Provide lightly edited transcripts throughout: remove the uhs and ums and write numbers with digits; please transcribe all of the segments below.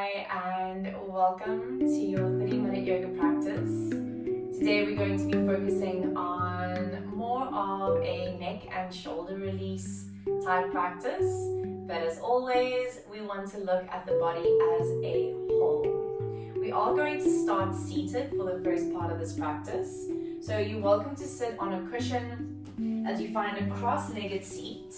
Hi, and welcome to your 30-minute yoga practice. Today we're going to be focusing on more of a neck and shoulder release type practice. But as always, we want to look at the body as a whole. We are going to start seated for the first part of this practice. So you're welcome to sit on a cushion as you find a cross-legged seat.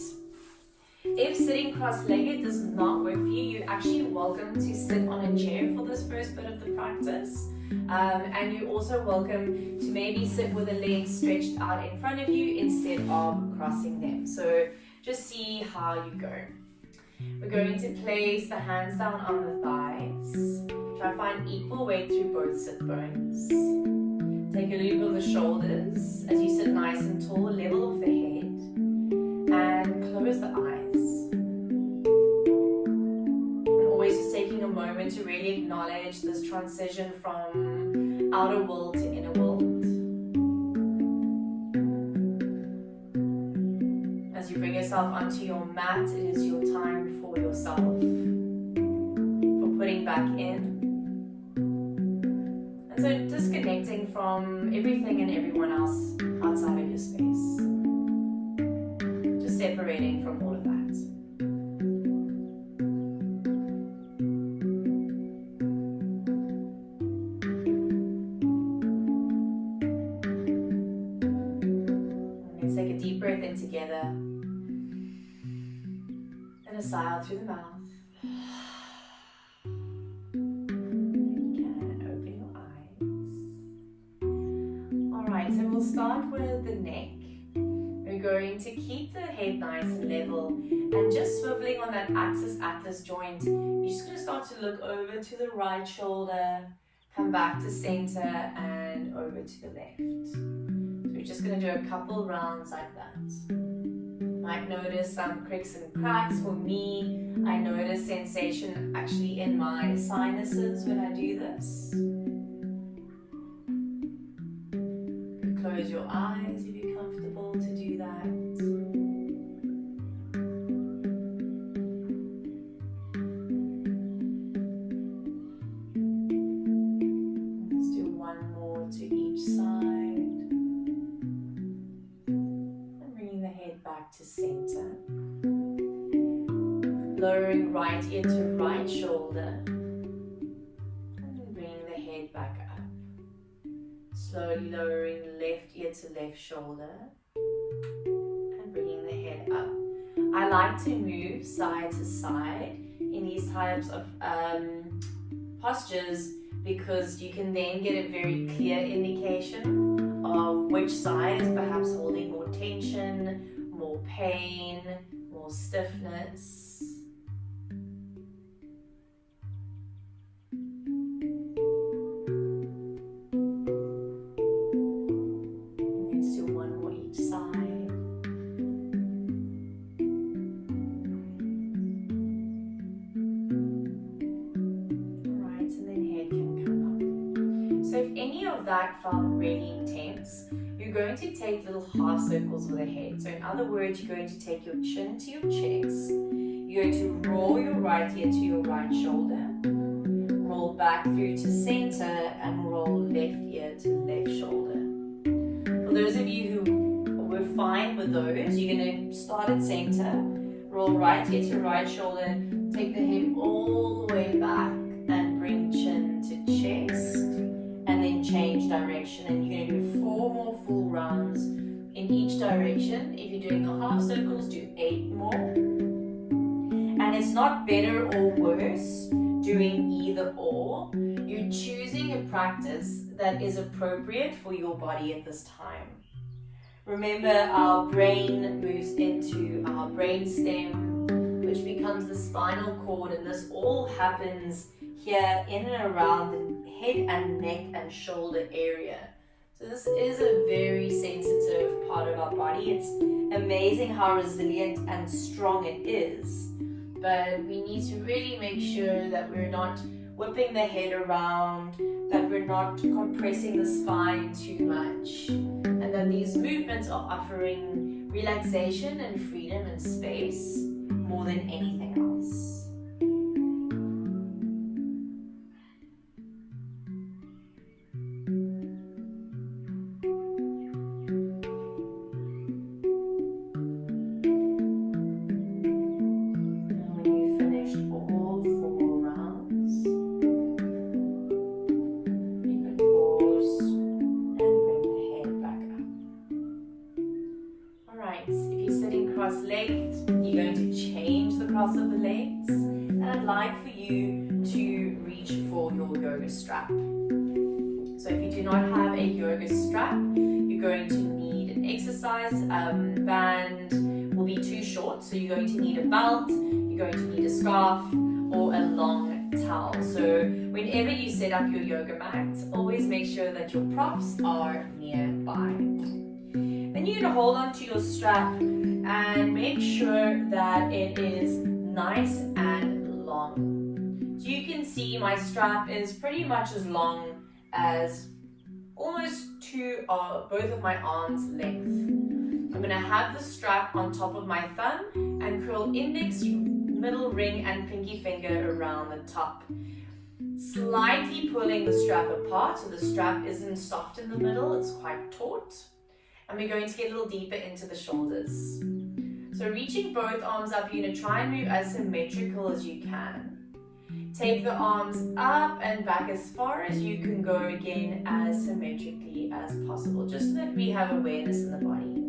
If sitting cross-legged does not work for you, you're actually welcome to sit on a chair for this first bit of the practice. And you're also welcome to maybe sit with the legs stretched out in front of you instead of crossing them. So just see how you go. We're going to place the hands down on the thighs. Try to find equal weight through both sit bones. Take a loop of the shoulders as you sit nice and tall, level off the head. And close the eyes. And always just taking a moment to really acknowledge this transition from outer world to inner world. As you bring yourself onto your mat, it is your time for yourself, for putting back in. And so disconnecting from everything and everyone else outside of your space. Separating from all of that. Let's take a deep breath in together and a sigh out through the mouth. You can open your eyes. Alright, so we'll start with the neck. We're going to keep the head nice and level and just swiveling on that axis-atlas joint. You're just going to start to look over to the right shoulder, come back to center and over to the left. So we're just going to do a couple rounds like that. Might notice some creaks and cracks. For me, I notice sensation actually in my sinuses when I do this. Close your eyes if you're comfortable to do that. Let's do one more to each side. And bringing the head back to center. Lowering right ear to right shoulder. And bringing the head back up. Slowly lowering left ear to left shoulder and bringing the head up. I like to move side to side in these types of postures because you can then get a very clear indication of which side is perhaps holding more tension, more pain, more stiffness. So if any of that felt really intense, you're going to take little half circles with the head. So in other words, you're going to take your chin to your chest. You're going to roll your right ear to your right shoulder. Roll back through to center and roll left ear to left shoulder. For those of you who were fine with those, you're going to start at center, roll right ear to right shoulder, take the head all the way back and bring chin to chest. And then change direction, and you're going to do 4 more full rounds in each direction. If you're doing the half circles, do 8 more. And it's not better or worse doing either or. You're choosing a practice that is appropriate for your body at this time. Remember, our brain moves into our brainstem, which becomes the spinal cord, and this all happens here in and around the head and neck and shoulder area. So this is a very sensitive part of our body. It's amazing how resilient and strong it is, but we need to really make sure that we're not whipping the head around, that we're not compressing the spine too much, and that these movements are offering relaxation and freedom and space more than anything else. yoga strap. So if you do not have a yoga strap, you're going to need an exercise band. Will be too short, so you're going to need a belt, you're going to need a scarf, or a long towel. So whenever you set up your yoga mat, always make sure that your props are nearby. Then you're going to hold on to your strap and make sure that it is nice and long. So you can see my strap is pretty much as long as almost both of my arms' length. I'm going to have the strap on top of my thumb and curl index, middle ring and pinky finger around the top. Slightly pulling the strap apart so the strap isn't soft in the middle, it's quite taut. And we're going to get a little deeper into the shoulders. So reaching both arms up, you're going to try and move as symmetrical as you can. Take the arms up and back as far as you can go, again as symmetrically as possible, just so that we have awareness in the body.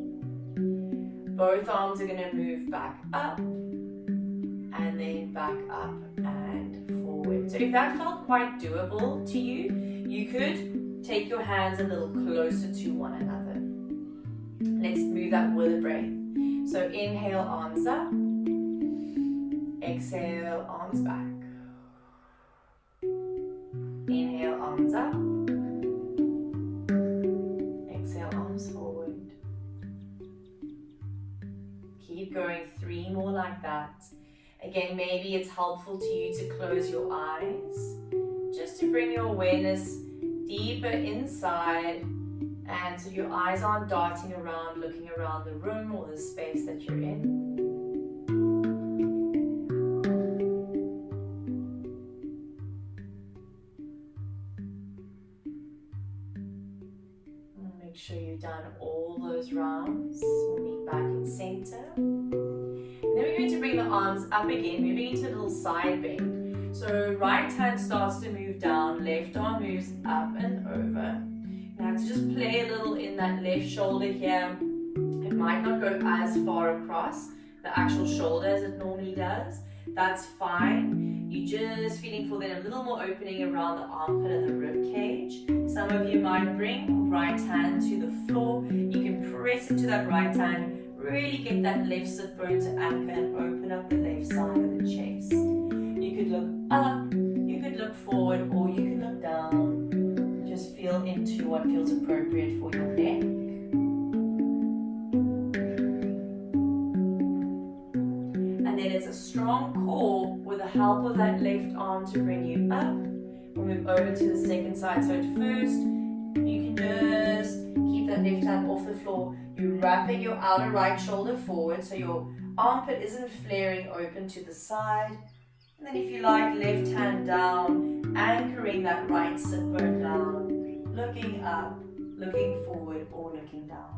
Both arms are going to move back up and then back up and forward. So if that felt quite doable to you, you could take your hands a little closer to one another. Let's move that with a breath. So inhale, arms up. Exhale, arms back. Inhale, arms up. Exhale, arms forward. Keep going, 3 more like that. Again, maybe it's helpful to you to close your eyes, just to bring your awareness deeper inside, and so your eyes aren't darting around, looking around the room or the space that you're in. Make sure you've done all those rounds. We'll meet back in center. And then we're going to bring the arms up again, moving into a little side bend. So right hand starts to move down, left arm moves up and over. Now to just play a little in that left shoulder here. It might not go as far across the actual shoulder as it normally does. That's fine. You're just feeling for then a little more opening around the armpit and the rib cage. Some of you might bring right hand to the floor. You can press into that right hand, really get that left sit bone to anchor and open up the left side of the chest. You could look up, you could look forward, or you could look down. Just feel into what feels appropriate for your neck. And then it's a strong core with the help of that left arm to bring you up. We'll move over to the second side. So at first, you can just keep that left hand off the floor. You're wrapping your outer right shoulder forward so your armpit isn't flaring open to the side. And then if you like, left hand down, anchoring that right sit bone down, looking up, looking forward, or looking down.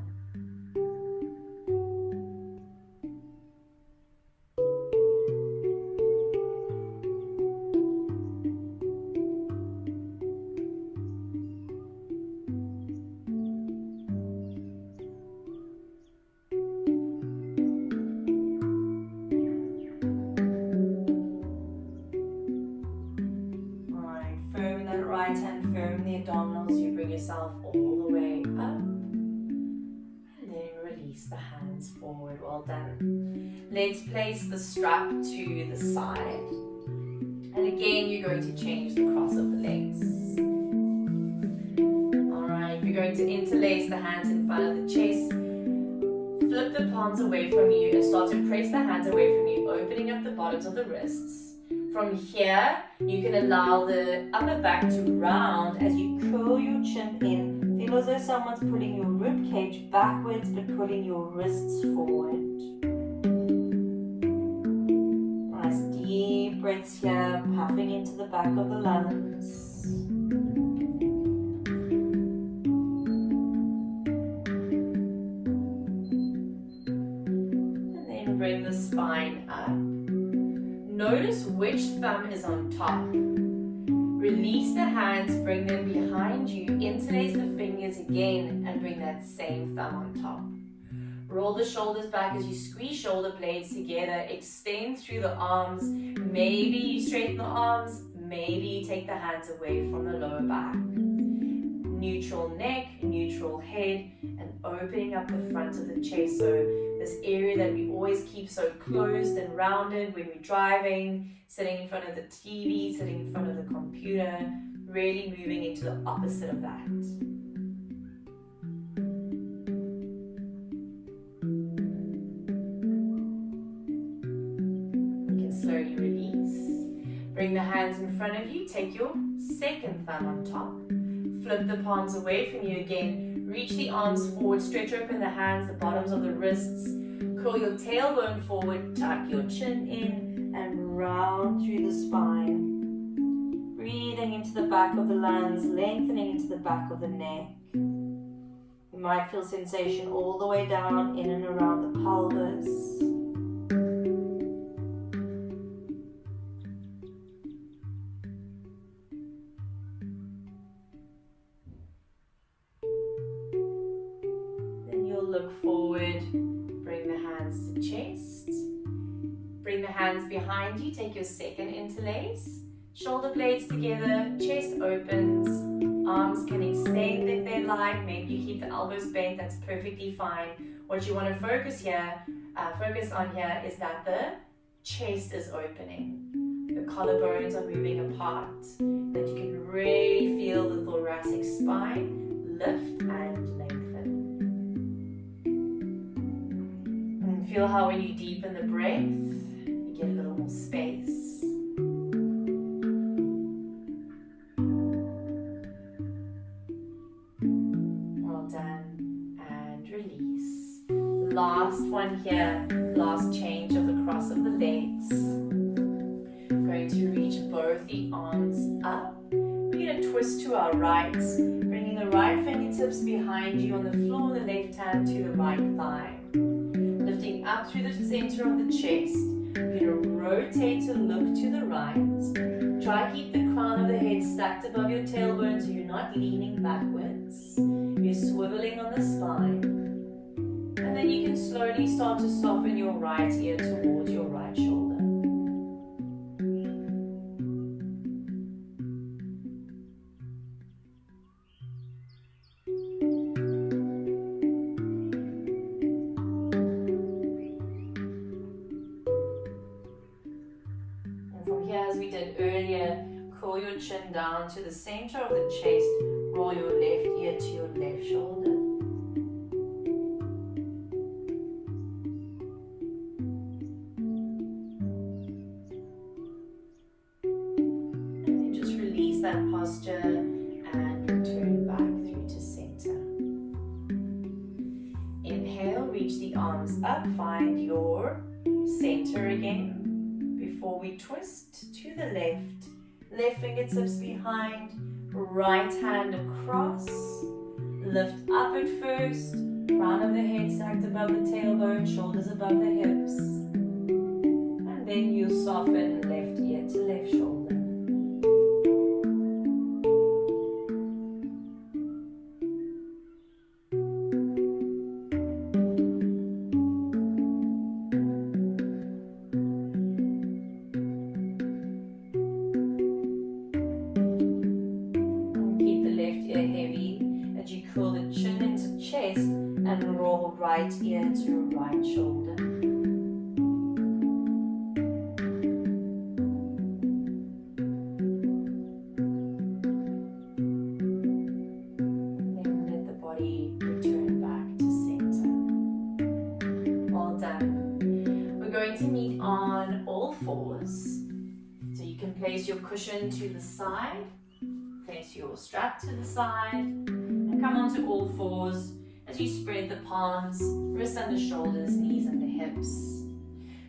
Right hand firm the abdominals, you bring yourself all the way up, and then release the hands forward. Well done. Let's place the strap to the side, and again you're going to change the cross of the legs. Alright, you're going to interlace the hands in front of the chest, flip the palms away from you and start to press the hands away from you, opening up the bottoms of the wrists. From here, you can allow the upper back to round as you curl your chin in. Feel as though someone's pulling your rib cage backwards but pulling your wrists forward. Nice deep breaths here, puffing into the back of the lungs. And then bring the spine up. Notice which thumb is on top. Release the hands, bring them behind you, interlace the fingers again, and bring that same thumb on top. Roll the shoulders back as you squeeze shoulder blades together, extend through the arms. Maybe you straighten the arms, maybe you take the hands away from the lower back. Neutral neck, neutral head, and opening up the front of the chest. So this area that we always keep so closed and rounded when we're driving, sitting in front of the TV, sitting in front of the computer, really moving into the opposite of that. You can slowly release. Bring the hands in front of you, take your second thumb on top. Flip the palms away from you again. Reach the arms forward, stretch open the hands, the bottoms of the wrists. Curl your tailbone forward, tuck your chin in, and round through the spine. Breathing into the back of the lungs, lengthening into the back of the neck. You might feel sensation all the way down, in and around the pelvis. Look forward, bring the hands to chest, bring the hands behind you, take your second interlace, shoulder blades together, chest opens, arms can extend if they like, maybe you keep the elbows bent, that's perfectly fine. What you want to focus on here is that the chest is opening, the collarbones are moving apart, that you can really feel the thoracic spine lift and lengthen. Feel how when you deepen the breath, you get a little more space. Well done, and release. Last one here, last change of the cross of the legs. Going to reach both the arms up. We're going to twist to our right, bringing the right fingertips behind you on the floor, the left hand to the right thigh. Lifting up through the center of the chest. You're going to rotate to look to the right. Try to keep the crown of the head stacked above your tailbone so you're not leaning backwards. You're swiveling on the spine. And then you can slowly start to soften your right ear towards your right shoulder. Curl your chin down to the center of the chest, roll your left ear to your left shoulder. And then just release that posture and return back through to center. Inhale, reach the arms up, find your center again. Before we twist to the left, left fingertips behind, right hand across, lift up at first, crown of the head stacked above the tailbone, shoulders above the hips, and then you soften left ear to left shoulder. Curl the chin into chest and roll right ear to right shoulder. And then let the body return back to center. Well done. We're going to meet on all fours. So you can place your cushion to the side, place your strap to the side, come onto all fours as you spread the palms, wrists and the shoulders, knees and the hips.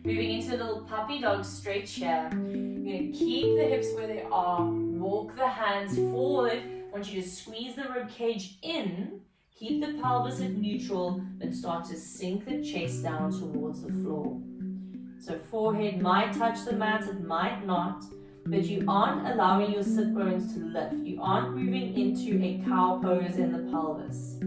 Moving into a little puppy dog stretch here. You're going to keep the hips where they are, walk the hands forward. I want you to squeeze the rib cage in, keep the pelvis at neutral, but start to sink the chest down towards the floor. So forehead might touch the mat, it might not. But you aren't allowing your sit bones to lift. You aren't moving into a cow pose in the pelvis.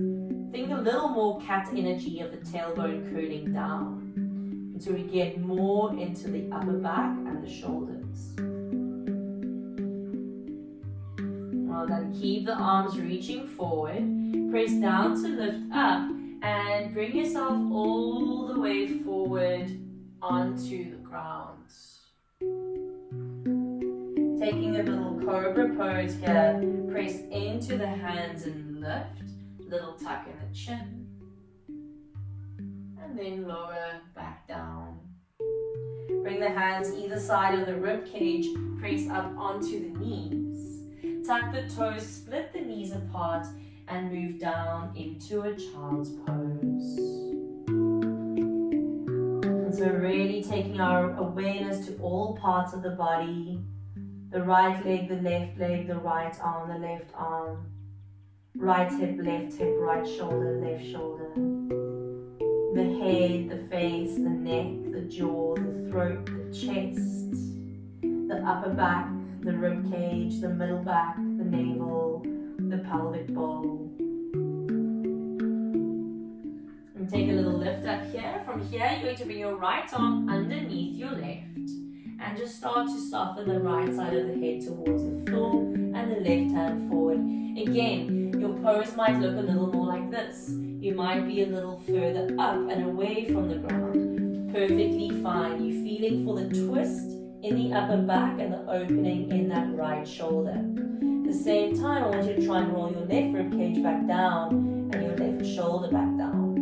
Think a little more cat energy of the tailbone curling down. And so we get more into the upper back and the shoulders. down, and keep the arms reaching forward. Press down to lift up and bring yourself all the way forward onto the ground. Taking a little cobra pose here, press into the hands and lift, little tuck in the chin, and then lower back down. Bring the hands either side of the rib cage, press up onto the knees. Tuck the toes, split the knees apart, and move down into a child's pose. And so really taking our awareness to all parts of the body, the right leg, the left leg, the right arm, the left arm, right hip, right shoulder, left shoulder, the head, the face, the neck, the jaw, the throat, the chest, the upper back, the rib cage, the middle back, the navel, the pelvic bowl. And take a little lift up here. From here, you're going to bring your right arm underneath your left and just start to soften the right side of the head towards the floor and the left hand forward. Again, your pose might look a little more like this. You might be a little further up and away from the ground. Perfectly fine. You're feeling for the twist in the upper back and the opening in that right shoulder. At the same time, I want you to try and roll your left rib cage back down and your left shoulder back down.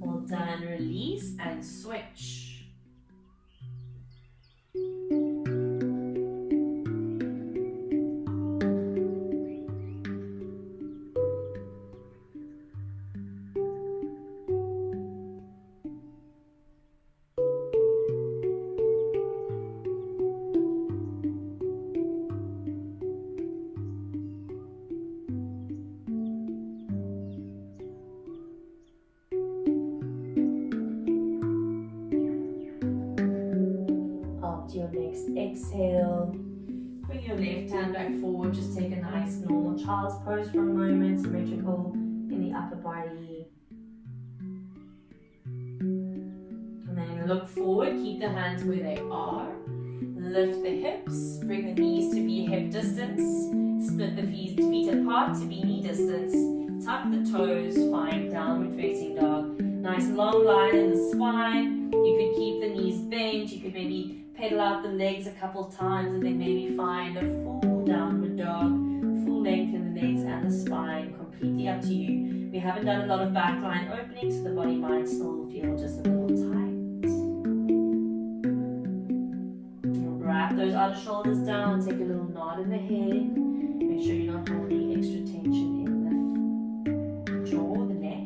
Well done. Release and switch. Your next exhale, bring your left hand back forward. Just take a nice normal child's pose for a moment, symmetrical in the upper body. And then look forward, keep the hands where they are. Lift the hips, bring the knees to be hip distance. Split the feet apart to be knee distance. Tuck the toes, find downward facing dog. Nice long line in the spine. You could keep the knees bent, you could maybe pedal out the legs a couple times and then maybe find a full downward dog, full length in the legs and the spine, completely up to you. We haven't done a lot of back line opening, so the body might still feel just a little tight. You'll wrap those outer shoulders down, take a little nod in the head, make sure you're not holding extra tension in the jaw, the neck.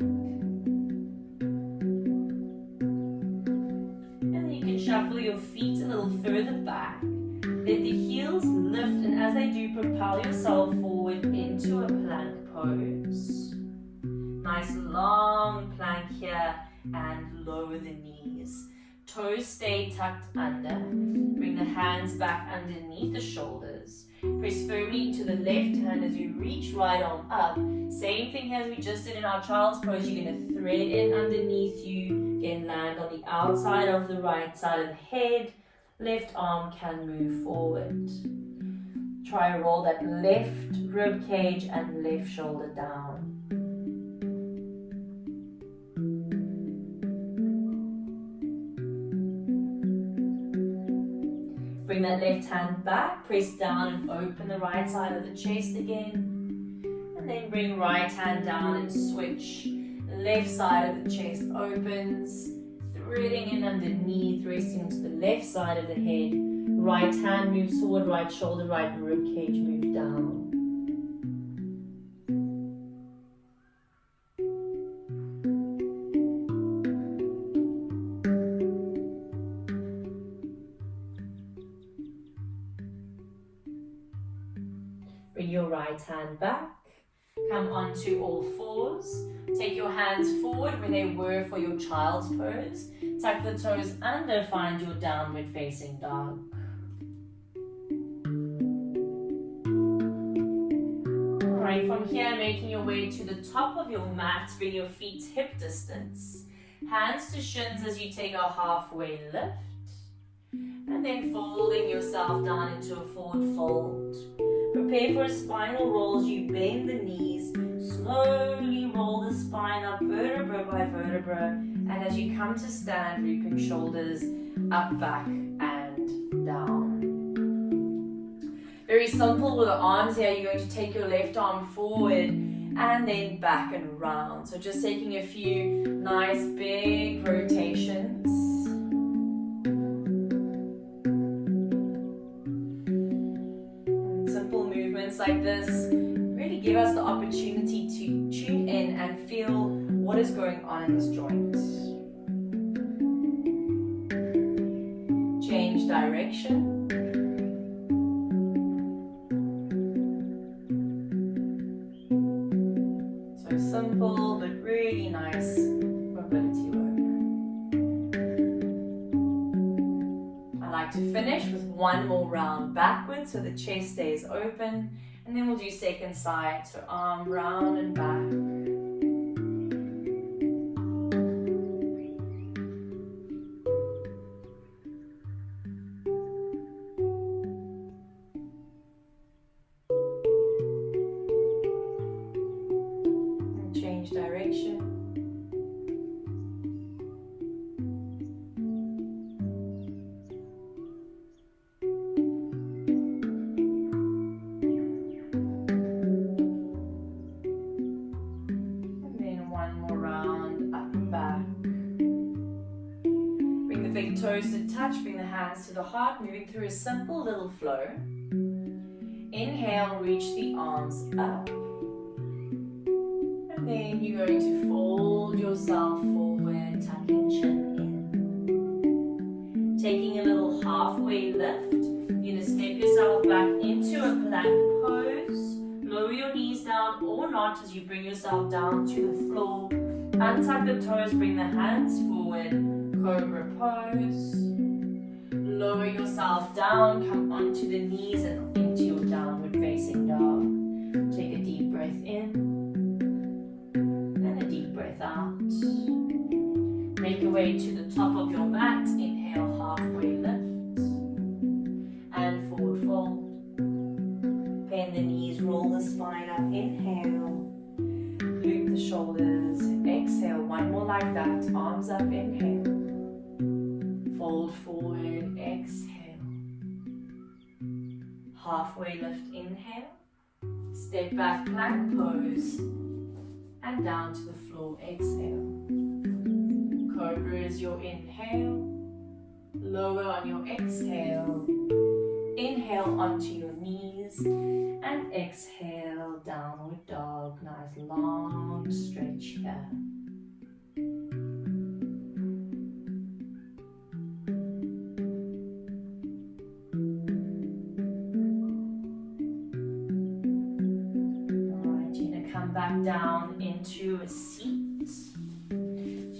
Shuffle your feet a little further back. Let the heels lift, and as they do, propel yourself forward into a plank pose. Nice long plank here, and lower the knees. Toes stay tucked under. Bring the hands back underneath the shoulders. Press firmly into the left hand as you reach right arm up. Same thing as we just did in our child's pose. You're going to thread in underneath you. Again, land on the outside of the right side of the head. Left arm can move forward. Try and roll that left rib cage and left shoulder down. Bring that left hand back, press down and open the right side of the chest again. And then bring right hand down and switch. Left side of the chest opens, threading in underneath, resting onto the left side of the head. Right hand moves forward, right shoulder, right rib cage moves down. Bring your right hand back. Come onto all fours. Take your hands forward where they were for your child's pose. Tuck the toes under, find your downward facing dog. Alright, from here, making your way to the top of your mat, bring your feet hip distance. Hands to shins as you take a halfway lift. And then folding yourself down into a forward fold. Prepare for a spinal roll as you bend the knees. Slowly roll the spine up vertebra by vertebra. And as you come to stand, looping shoulders up, back, and down. Very simple with the arms here. You're going to take your left arm forward and then back and round. So just taking a few nice big rotations. Simple movements like this really give us the opportunity to tune in and feel what is going on in this joint. Change direction. Simple but really nice mobility work. I like to finish with one more round backwards so the chest stays open, and then we'll do second side, so arm round and back. Direction. And then one more round up and back. Bring the big toes to touch, bring the hands to the heart, moving through a simple little flow. Inhale, reach the arms up. Then you're going to fold yourself forward, tucking chin in. Taking a little halfway lift, you're going to step yourself back into a plank pose. Lower your knees down or not as you bring yourself down to the floor. Untuck the toes, bring the hands forward, cobra pose. Lower yourself down, come onto the knees and into your downward facing dog. Take a deep breath in. Out. Make your way to the top of your mat. Inhale, halfway lift and forward fold. Bend the knees, roll the spine up. Inhale, loop the shoulders. Exhale, one more like that. Arms up. Inhale, fold forward. Exhale, halfway lift. Inhale, step back, plank pose. And down to the floor, exhale. Cobra is your inhale. Lower on your exhale. Inhale onto your knees. And exhale, downward dog. Nice long stretch here. Back down into a seat. So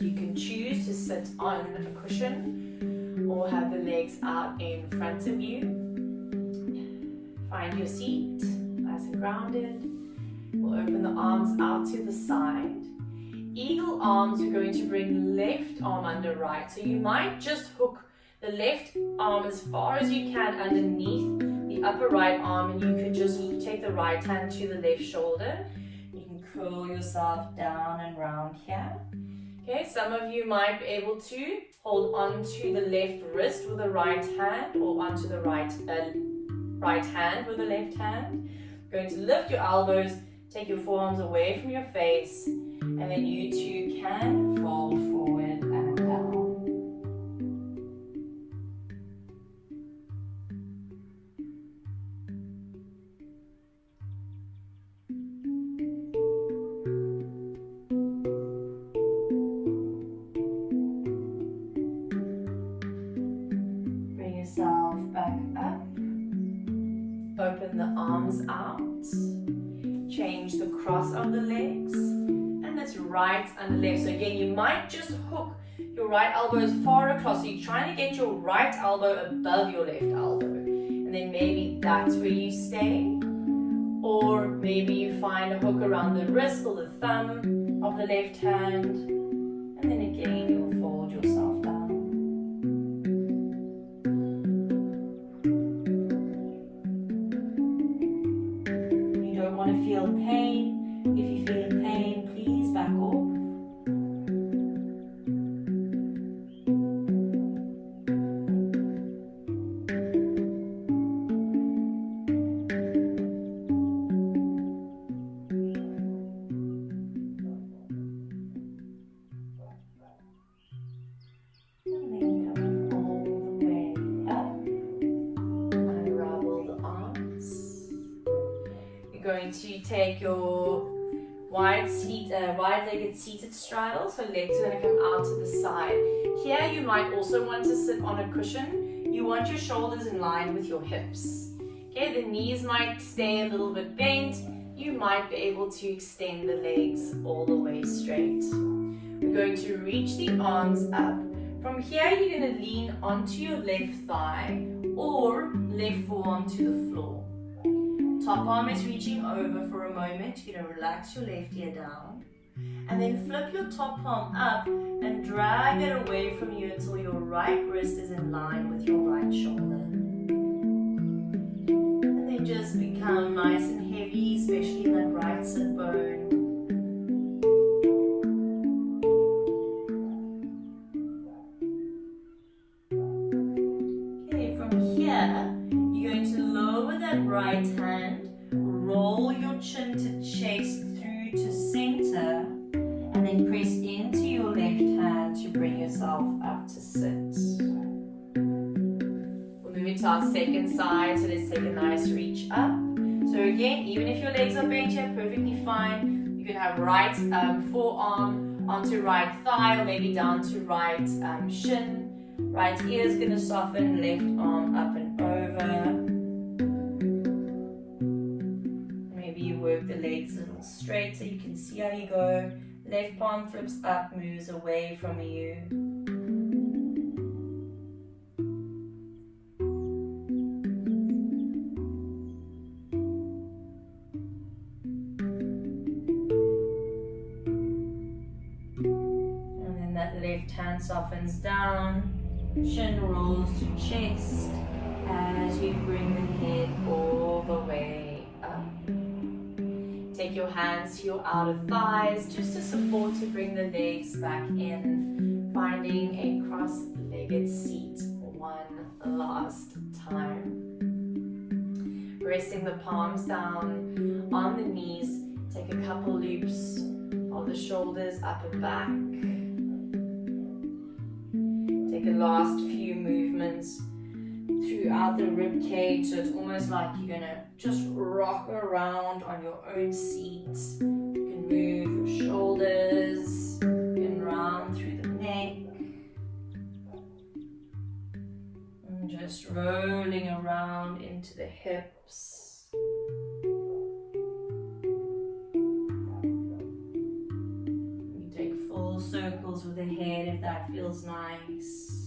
you can choose to sit on a cushion or have the legs out in front of you. Find your seat, nice and grounded. We'll open the arms out to the side. Eagle arms, you're going to bring left arm under right. So you might just hook the left arm as far as you can underneath the upper right arm, and you could just take the right hand to the left shoulder. Curl yourself down and round here. Okay, some of you might be able to hold on to the left wrist with the right hand or onto the right hand with the left hand. Going to lift your elbows, take your forearms away from your face, and then you too can fold forward and down. Back up, open the arms out, change the cross of the legs, and that's right and left. So again, you might just hook your right elbow as far across, so you're trying to get your right elbow above your left elbow, and then maybe that's where you stay, Or maybe you find a hook around the wrist or the thumb of the left hand, and then again you'll fold yourself down. You don't want to feel pain. If you feel pain, please back off. Going to take your wide-legged seated straddle, so legs are going to come out to the side. Here you might also want to sit on a cushion. You want your shoulders in line with your hips. Okay, the knees might stay a little bit bent. You might be able to extend the legs all the way straight. We're going to reach the arms up. From here you're going to lean onto your left thigh or left forearm to the floor. Top arm is reaching over for a moment. You're going to relax your left ear down. And then flip your top palm up and drag it away from you until your right wrist is in line with your right shoulder. And then just become nice and heavy, especially in that right sit bone. Okay, from here, you're going to lower that right hand, roll your chin to chest through to center, and then press into your left hand to bring yourself up to sit. We'll move into our second side, so let's take a nice reach up. So again, even if your legs are bent here, perfectly fine. You can have right forearm onto right thigh, or maybe down to right shin. Right ear is going to soften, left arm up and over. Maybe you work the legs a little straight so you can see how you go. Left palm flips up, moves away from you. And then that left hand softens down. Chin rolls to chest as you bring the head all the way up. Take your hands to your outer thighs just to support, to bring the legs back in, finding a cross-legged seat one last time. Resting the palms down on the knees, take a couple loops of the shoulders up and back. Take the last few movements throughout the rib cage, so it's almost like you're gonna just rock around on your own seat. You can move your shoulders, you can round through the neck, and just rolling around into the hips. You take full circles with the head if that feels nice.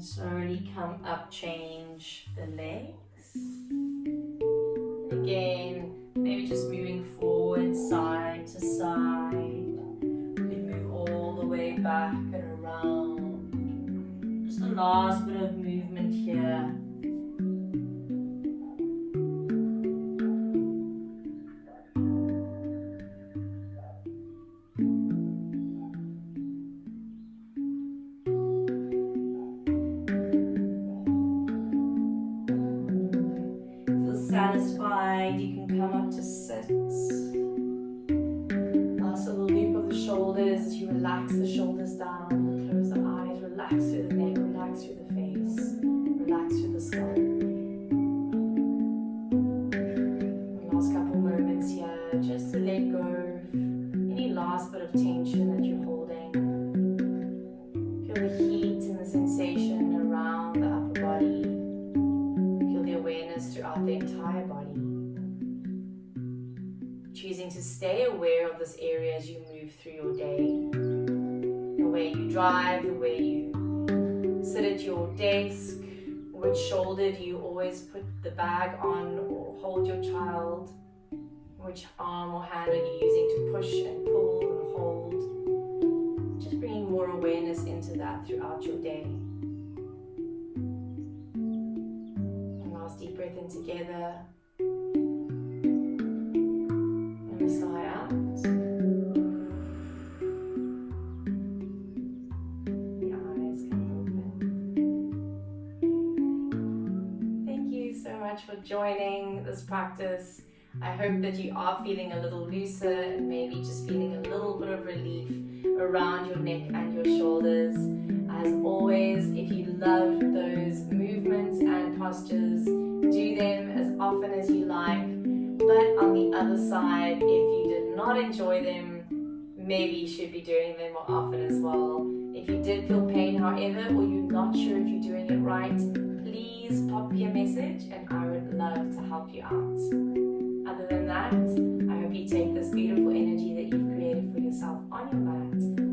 Slowly come up, change the legs. And again, maybe just moving forward, side to side. You can move all the way back and around. Just the last bit of movement here. Satisfied, you can come up to sit. Last little loop of the shoulders as you relax the shoulders down. Close the eyes, relax through the neck, relax through the face, relax through the skull. Last couple moments here, just to let go of any last bit of tension that you're holding. Feel the heat and the sensation around the upper body. Awareness throughout the entire body. Choosing to stay aware of this area as you move through your day. drive, the way you sit at your desk, which shoulder do you always put the bag on or hold your child, which arm or hand are you using to push and pull and hold. Just bringing more awareness into that throughout your day. And last deep breath in together. And a sigh out. The eyes can open. Thank you so much for joining this practice. I hope that you are feeling a little looser and maybe just feeling a little bit of relief around your neck and your shoulders. As always, if you loved those movements and postures, do them as often as you like. But on the other side, if you did not enjoy them, maybe you should be doing them more often as well. If you did feel pain, however, or you're not sure if you're doing it right, please pop me a message and I would love to help you out. Other than that, I hope you take this beautiful energy that you've created for yourself on your mat